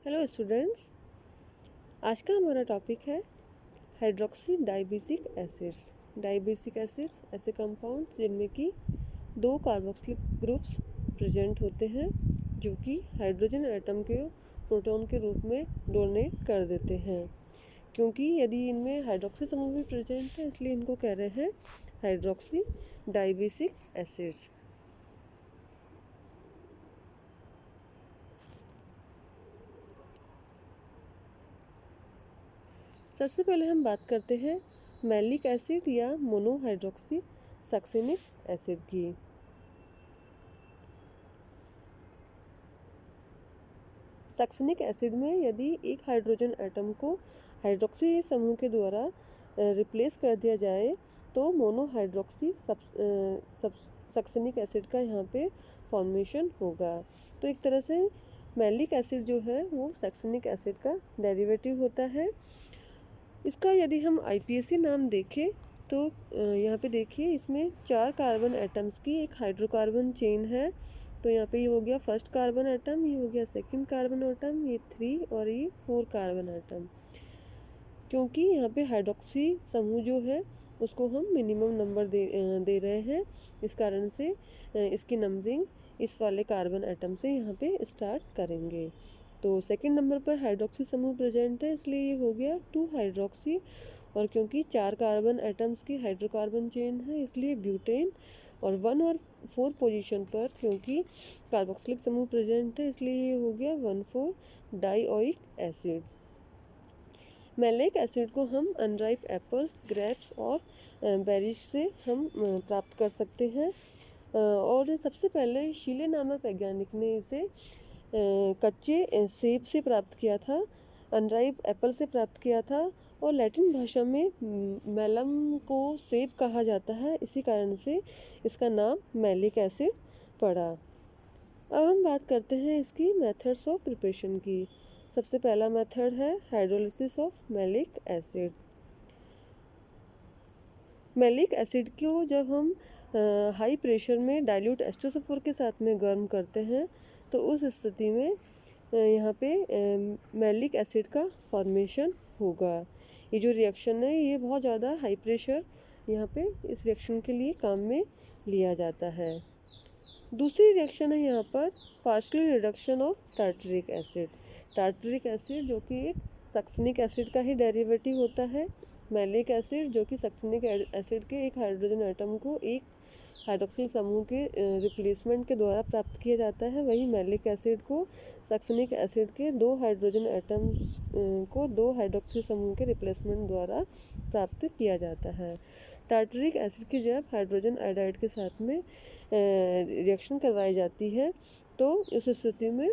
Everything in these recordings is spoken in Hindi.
हेलो स्टूडेंट्स, आज का हमारा टॉपिक है hydroxy dibasic acids. Dibasic acids ऐसे कंपाउंड्स जिनमें कि दो कार्बोक्सिलिक ग्रुप्स प्रेजेंट होते हैं जो कि हाइड्रोजन एटम के प्रोटॉन के रूप में डोनेट कर देते हैं। क्योंकि यदि इनमें हाइड्रोक्सी समूह भी प्रेजेंट है इसलिए इनको कह रहे हैं हाइड्रोक्सी डाइबेसिक एसिड्स। सबसे पहले हम बात करते हैं मैलिक एसिड या मोनोहाइड्रोक्सी सक्सिनिक एसिड की। सक्सिनिक एसिड में यदि एक हाइड्रोजन एटम को हाइड्रोक्सी समूह के द्वारा रिप्लेस कर दिया जाए तो मोनोहाइड्रोक्सी सक्सिनिक एसिड का यहाँ पे फॉर्मेशन होगा। तो एक तरह से मैलिक एसिड जो है वो सक्सिनिक एसिड का डेरिवेटिव होता है। इसका यदि हम आईपीएसी नाम देखें तो यहाँ पे देखिए इसमें 4 कार्बन एटम्स की एक हाइड्रोकार्बन चेन है। तो यहाँ पे ये हो गया फर्स्ट कार्बन एटम, ये हो गया सेकंड कार्बन एटम, ये 3 और ये 4 कार्बन एटम। क्योंकि यहाँ पे हाइड्रोक्सी समूह जो है उसको हम मिनिमम नंबर दे रहे हैं, इस कारण से इसकी नंबरिंग इस वाले कार्बन एटम से यहाँ पे स्टार्ट करेंगे। तो सेकंड नंबर पर हाइड्रोक्सी समूह प्रेजेंट है इसलिए ये हो गया 2 हाइड्रोक्सी, और क्योंकि 4 कार्बन एटम्स की हाइड्रोकार्बन चेन है इसलिए ब्यूटेन, और 1 और 4 पोजीशन पर क्योंकि कार्बोक्सिलिक समूह प्रेजेंट है इसलिए ये हो गया 1,4 डाइओइक एसिड। मैलिक एसिड को हम अनराइप एप्पल्स, ग्रेप्स और बेरीज से हम प्राप्त कर सकते हैं। और सबसे पहले शीले नामक वैज्ञानिक ने इसे कच्चे सेब से प्राप्त किया था, अनराइप एप्पल से प्राप्त किया था, और लैटिन भाषा में मेलम को सेब कहा जाता है, इसी कारण से इसका नाम मैलिक एसिड पड़ा। अब हम बात करते हैं इसकी मेथड्स ऑफ प्रिपरेशन की। सबसे पहला मेथड है hydrolysis of malic acid. Malic acid को जब हम हाई प्रेशर में डाइल्यूट H2SO4 के साथ में गर्म करते हैं तो उस स्थिति में यहाँ पे मैलिक एसिड का फॉर्मेशन होगा। ये जो रिएक्शन है ये बहुत ज़्यादा हाई प्रेशर यहाँ पे इस रिएक्शन के लिए काम में लिया जाता है। दूसरी रिएक्शन है यहाँ पर partial reduction of tartaric acid. Tartaric acid जो कि एक सक्सिनिक एसिड का ही डेरिवेटिव होता है। मैलिक एसिड जो कि सक्सिनिक एसिड के एक हाइड्रोजन एटम को एक हाइड्रोक्सिल समूह के रिप्लेसमेंट के द्वारा प्राप्त किया जाता है, वही मैलिक एसिड को सक्सिनिक एसिड के 2 हाइड्रोजन एटम्स को 2 हाइड्रोक्सिल समूह के रिप्लेसमेंट द्वारा प्राप्त किया जाता है। टार्टरिक एसिड की जब हाइड्रोजन आयोडाइड के साथ में रिएक्शन करवाई जाती है तो उस स्थिति में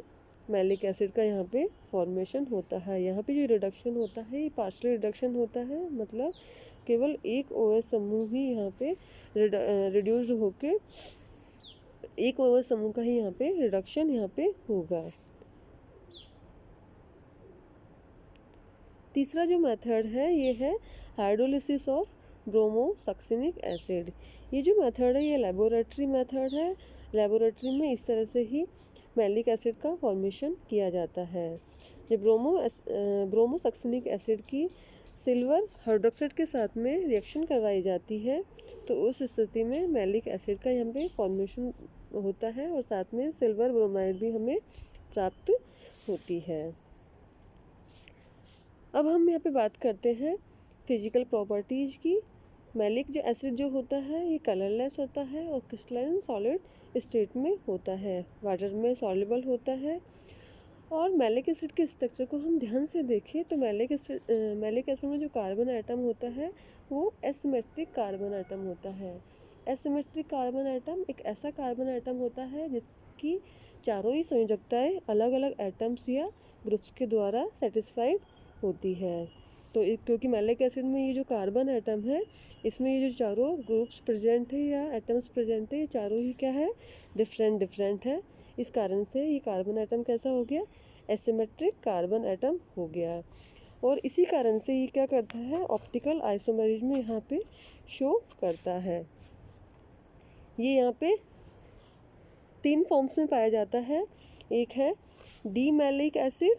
मैलिक एसिड का यहाँ पे फॉर्मेशन होता है। यहाँ पे जो रिडक्शन होता है ये पार्शियल रिडक्शन होता है, मतलब केवल एक OH समूह ही यहाँ पे रिड्यूस्ड होके एक OH समूह का ही यहाँ पे रिडक्शन यहाँ पे होगा। तीसरा जो मेथड है ये है हाइड्रोलिसिस ऑफ ब्रोमोसक्सिनिक एसिड। ये जो मेथड है ये लेबोरेटरी मेथड है। लेबोरेटरी में इस तरह से ही मैलिक एसिड का फॉर्मेशन किया जाता है। जब ब्रोमोसक्सिनिक एसिड की सिल्वर हाइड्रोक्साइड के साथ में रिएक्शन करवाई जाती है तो उस स्थिति में मैलिक एसिड का यहाँ पे फॉर्मेशन होता है और साथ में सिल्वर ब्रोमाइड भी हमें प्राप्त होती है। अब हम यहाँ पे बात करते हैं फिजिकल प्रॉपर्टीज़ की। मैलिक जो एसिड जो होता है ये कलरलेस होता है और क्रिस्टलाइन सॉलिड स्टेट में होता है, वाटर में सॉल्युबल होता है। और मैलिक एसिड के स्ट्रक्चर को हम ध्यान से देखें तो मैलिक एसिड में जो कार्बन आइटम होता है वो एसिमेट्रिक कार्बन आइटम होता है। एसिमेट्रिक कार्बन आइटम एक ऐसा कार्बन आइटम होता है जिसकी चारों ही संयोजकताएं अलग अलग एटम्स या ग्रुप्स के द्वारा सेटिस्फाइड होती है। तो क्योंकि मैलिक एसिड में ये जो कार्बन आइटम है इसमें ये जो चारों ग्रुप्स प्रेजेंट है या एटम्स प्रेजेंट है ये चारों ही क्या है, डिफरेंट है। इस कारण से ये कार्बन आइटम कैसा हो गया, एसिमेट्रिक कार्बन आइटम हो गया। और इसी कारण से ये क्या करता है, ऑप्टिकल आइसोमेरिज्म यहाँ पे शो करता है। ये यहाँ पे 3 फॉर्म्स में पाया जाता है। एक है डी मैलिक एसिड,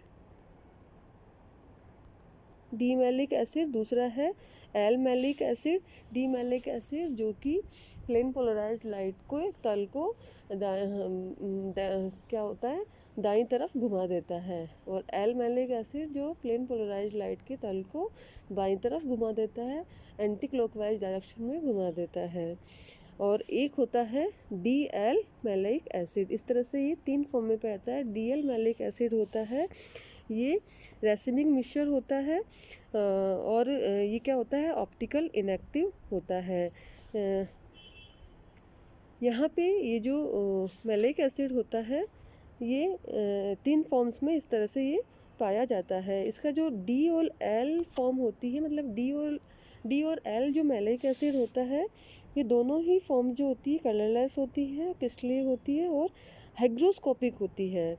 डीमैलिक एसिड, दूसरा है एल मैलिक एसिड। डीमैलिक एसिड जो कि प्लेन पोलराइज्ड लाइट को तल को क्या होता है, दाईं तरफ घुमा देता है, और एल मैलिक एसिड जो प्लेन पोलराइज्ड लाइट के तल को बाईं तरफ घुमा देता है, एंटी क्लॉकवाइज डायरेक्शन में घुमा देता है। और एक होता है डी एल मैलिक एसिड। इस तरह से ये 3 फॉर्म में पे आता है। डी एल मैलिक एसिड होता है, ये रेसिमिक मिक्सचर होता है, और ये क्या होता है, ऑप्टिकल इनएक्टिव होता है। यहाँ पे ये जो मैलिक एसिड होता है ये 3 फॉर्म्स में इस तरह से ये पाया जाता है। इसका जो डी और एल फॉर्म होती है, मतलब डी और एल जो मैलिक एसिड होता है, ये दोनों ही फॉर्म जो होती है कलरलेस होती है, क्रिस्टलीय होती है और हाइग्रोस्कोपिक होती है।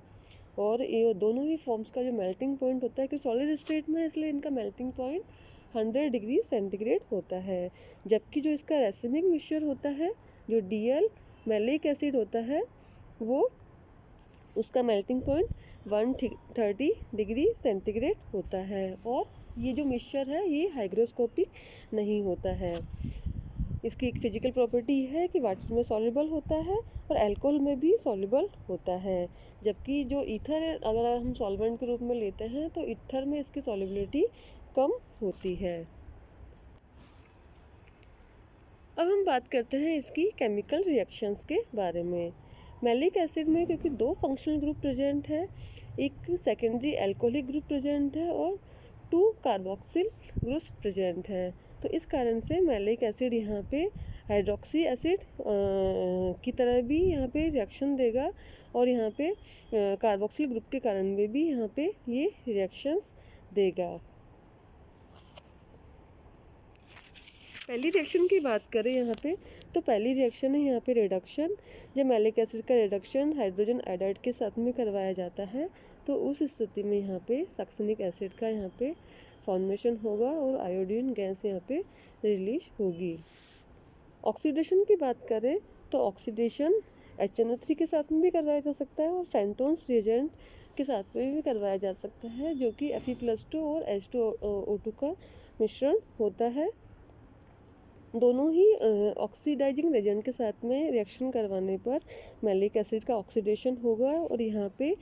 और ये दोनों ही फॉर्म्स का जो मेल्टिंग पॉइंट होता है कि सॉलिड स्टेट में, इसलिए इनका मेल्टिंग पॉइंट 100 डिग्री सेंटीग्रेड होता है। जबकि जो इसका रेसिमिक मिक्सचर होता है, जो डीएल मैलिक एसिड होता है, वो उसका मेल्टिंग पॉइंट 130 डिग्री सेंटीग्रेड होता है। और ये जो मिक्सचर है ये हाइग्रोस्कोपिक नहीं होता है। इसकी एक फिजिकल प्रॉपर्टी है कि वाटर में सॉल्युबल होता है और अल्कोहल में भी सॉल्युबल होता है। जबकि जो ईथर है, अगर हम सॉल्वेंट के रूप में लेते हैं तो ईथर में इसकी सॉल्युबिलिटी कम होती है। अब हम बात करते हैं इसकी केमिकल रिएक्शंस के बारे में। मैलिक एसिड में क्योंकि 2 फंक्शनल ग्रुप प्रेजेंट है, एक सेकेंडरी अल्कोहलिक ग्रुप प्रेजेंट है और 2 कार्बोक्सिल ग्रुप्स प्रेजेंट है, तो इस कारण से मैलिक एसिड यहाँ पे हाइड्रोक्सी एसिड की तरह भी यहाँ पे रिएक्शन देगा, और यहाँ पे कार्बोक्सिल ग्रुप के कारण में भी यहाँ पे ये रिएक्शंस देगा। पहली रिएक्शन की बात करें यहाँ पे, तो पहली रिएक्शन है यहाँ पे रिडक्शन। जब मैलिक एसिड का रिडक्शन हाइड्रोजन आयोडाइड के साथ में करवाया जाता है तो उस स्थिति में यहाँ पे सक्सिनिक एसिड का यहाँ पे फॉर्मेशन होगा और आयोडीन गैस यहाँ पे रिलीज होगी। ऑक्सीडेशन की बात करें तो ऑक्सीडेशन HNO3 के साथ में भी करवाया जा सकता है और फेंटोन्स रिएजेंट के साथ में भी करवाया जा सकता है, जो कि Fe+2 और H2O2 का मिश्रण होता है। दोनों ही ऑक्सीडाइजिंग एजेंट के साथ में रिएक्शन करवाने पर मैलिक एसिड का ऑक्सीडेशन होगा और यहाँ पे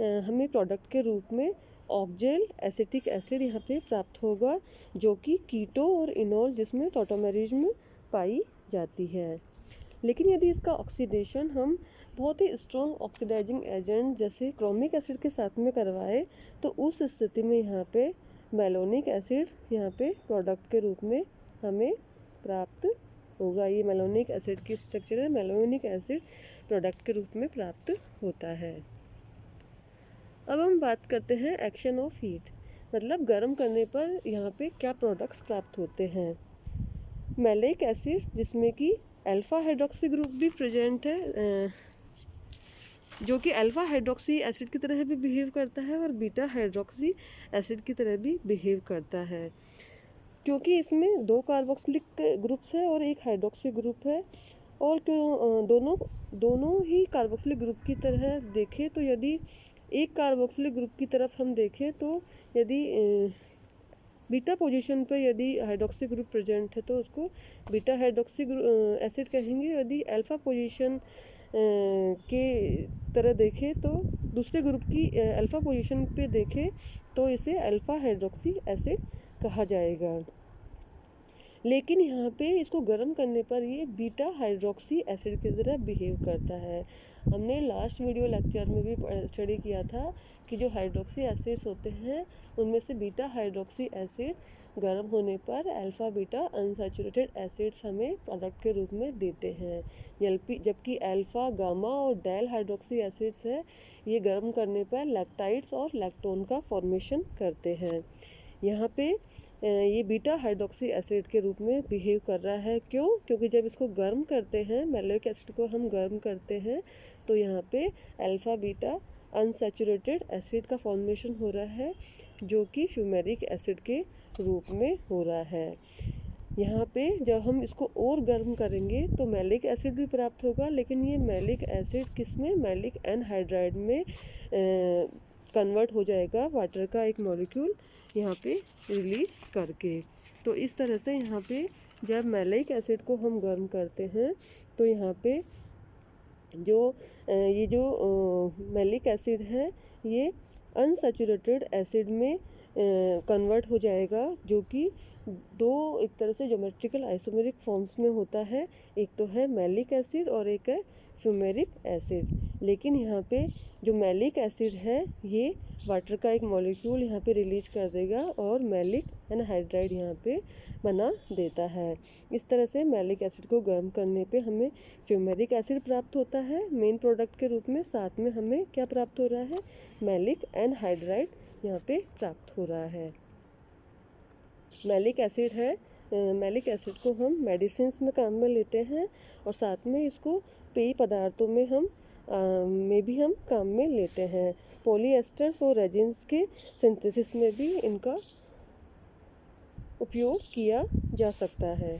हमें प्रोडक्ट के रूप में ऑक्जेल एसिटिक एसिड यहाँ पे प्राप्त होगा, जो कि कीटो और इनोल जिसमें टॉटोमेरिज में पाई जाती है। लेकिन यदि इसका ऑक्सीडेशन हम बहुत ही स्ट्रॉन्ग ऑक्सीडाइजिंग एजेंट जैसे क्रोमिक एसिड के साथ में करवाए तो उस स्थिति में यहाँ पे मेलोनिक एसिड यहाँ पे प्रोडक्ट के रूप में हमें प्राप्त होगा। ये मेलोनिक एसिड की स्ट्रक्चर है, मेलोनिक एसिड प्रोडक्ट के रूप में प्राप्त होता है। अब हम बात करते हैं एक्शन ऑफ हीट, मतलब गर्म करने पर यहाँ पे क्या प्रोडक्ट्स प्राप्त होते हैं। मैलिक एसिड जिसमें कि अल्फा हाइड्रोक्सी ग्रुप भी प्रेजेंट है, जो कि अल्फा हाइड्रोक्सी एसिड की तरह भी बिहेव करता है और बीटा हाइड्रोक्सी एसिड की तरह भी बिहेव करता है, क्योंकि इसमें 2 कार्बोक्सिलिक ग्रुप्स है और एक हाइड्रोक्सी ग्रुप है। और क्यों दोनों ही कार्बोक्सिलिक ग्रुप की तरह देखें तो यदि एक कार्बोक्सिलिक ग्रुप की तरफ हम देखें तो यदि बीटा पोजीशन पर यदि हाइड्रोक्सी ग्रुप प्रेजेंट है तो उसको बीटा हाइड्रोक्सी एसिड कहेंगे। यदि अल्फा पोजीशन के तरह देखें तो दूसरे ग्रुप की अल्फा पोजीशन पे देखें तो इसे अल्फा हाइड्रोक्सी एसिड कहा जाएगा। लेकिन यहाँ पे इसको गर्म करने पर ये बीटा हाइड्रोक्सी एसिड की तरह बिहेव करता है। हमने लास्ट वीडियो लेक्चर में भी स्टडी किया था कि जो हाइड्रोक्सी एसिड्स होते हैं उनमें से बीटा हाइड्रोक्सी एसिड गर्म होने पर अल्फ़ा बीटा अनसैचुरेटेड एसिड्स हमें प्रोडक्ट के रूप में देते हैं, जबकि अल्फ़ा गामा और डेल हाइड्रोक्सी एसिड्स है ये गर्म करने पर लैक्टाइड्स और लैक्टोन का फॉर्मेशन करते हैं। यहाँ पे ये बीटा हाइड्रोक्सी एसिड के रूप में बिहेव कर रहा है। क्यों? क्योंकि जब इसको गर्म करते हैं, मैलिक एसिड को हम गर्म करते हैं तो यहाँ पे अल्फ़ा बीटा अनसैचुरेटेड एसिड का फॉर्मेशन हो रहा है, जो कि फ्यूमेरिक एसिड के रूप में हो रहा है। यहाँ पे जब हम इसको और गर्म करेंगे तो मैलिक एसिड भी प्राप्त होगा, लेकिन ये मैलिक एसिड किस में, मैलिक एनहाइड्राइड में कन्वर्ट हो जाएगा वाटर का एक मॉलिक्यूल यहाँ पे रिलीज करके। तो इस तरह से यहाँ पे जब मैलिक एसिड को हम गर्म करते हैं तो यहाँ पे ये जो मैलिक एसिड है ये अनसैचुरेटेड एसिड में कन्वर्ट हो जाएगा, जो कि दो एक तरह से ज्योमेट्रिकल आइसोमेरिक फॉर्म्स में होता है। एक तो है मैलिक एसिड और एक है फ्यूमेरिक एसिड। लेकिन यहाँ पे जो मैलिक एसिड है ये वाटर का एक मॉलिक्यूल यहाँ पे रिलीज कर देगा और मैलिक एनहाइड्राइड यहाँ पे बना देता है। इस तरह से मैलिक एसिड को गर्म करने पे हमें फ्यूमेरिक एसिड प्राप्त होता है मेन प्रोडक्ट के रूप में। साथ में हमें क्या प्राप्त हो रहा है, मैलिक एनहाइड्राइड यहाँ पे प्राप्त हो रहा है। मैलिक एसिड है, मैलिक एसिड को हम मेडिसिन्स में काम में लेते हैं और साथ में इसको पेय पदार्थों में भी हम काम में लेते हैं। पॉलीएस्टर्स और रेजिन्स के सिंथेसिस में भी इनका उपयोग किया जा सकता है।